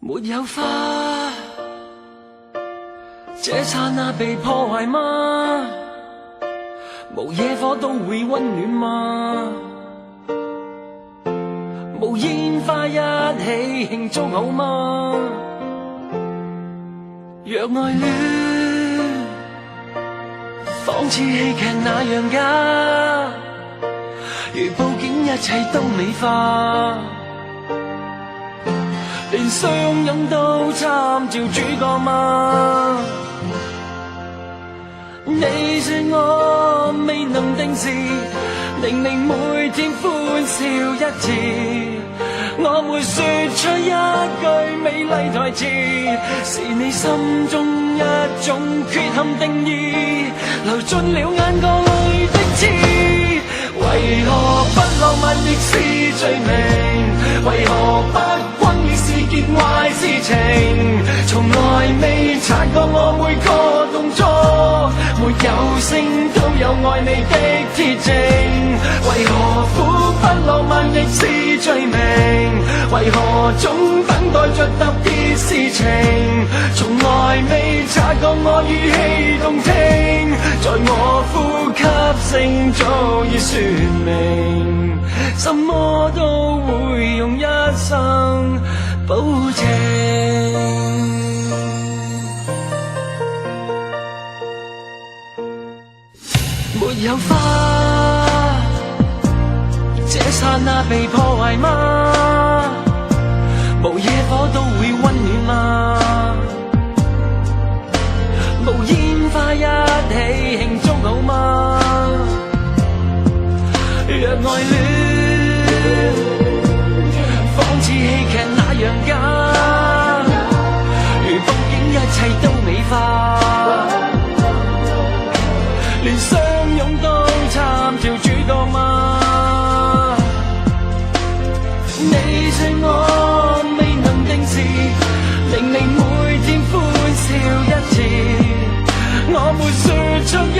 沒有花，這剎那被破壞嗎？無野火都會溫暖嗎？無煙花一起慶祝好嗎？若愛戀仿似戲劇那樣假，如佈景一切都美化，連相擁都參照主角嗎？你說我未能定時，明明每天歡笑一次，我會說出一句美麗台詞，是你心中一種缺陷定義，流進了眼角裏的刺。為何不浪漫亦是罪名？為何不轟烈是件壞事情？從來未察覺我每個動作，沒有聲都有愛你的鐵證。為何苦不浪漫亦是罪名？為何總等待着特別事情？從來未察覺我語氣動聽，在我呼吸聲早已說明，什麼都會用一生保證。沒有花，這剎那被破壞嗎？無野火都會溫暖嗎？無煙花一起慶祝好嗎？若愛戀仿似戲劇那樣假，如佈景一切都美化，連相擁都參照主角嗎？你說我未能定時，明明每天歡笑一次，我沒說出一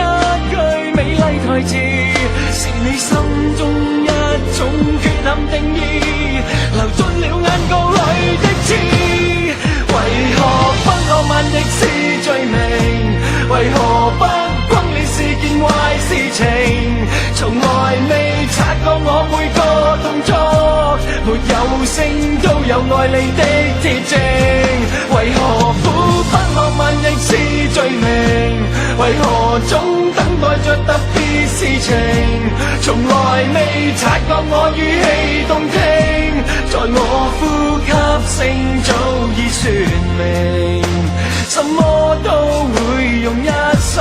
句美麗台詞，是你心中一種缺陷定義，流進了眼角裏的刺。為何不浪漫亦是罪名？為何不轟烈是件壞事情？從來未察覺我每個動作，沒有聲都有愛你的鐵證。為何苦不浪漫亦是罪名？為何總等待着特別事情？從來未察覺我語氣動聽，在我呼吸聲早已說明，什麼都會用一生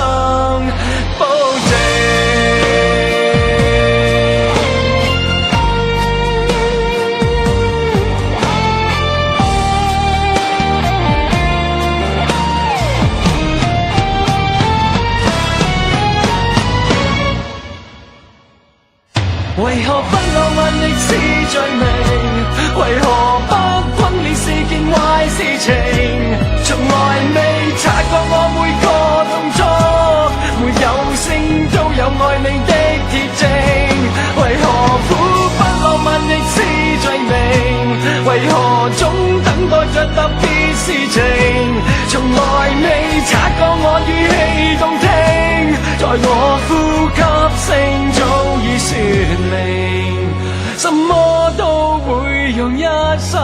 保證。為何不浪漫亦是罪名？為何不轟烈是件壞事情？從來未察覺我每個動作，沒有聲都有愛你的鐵證。為何苦不浪漫亦是罪名？為何總等待着特別事情？從來未察覺我語氣動聽，在我呼吸聲早已說明，什麼都會用一生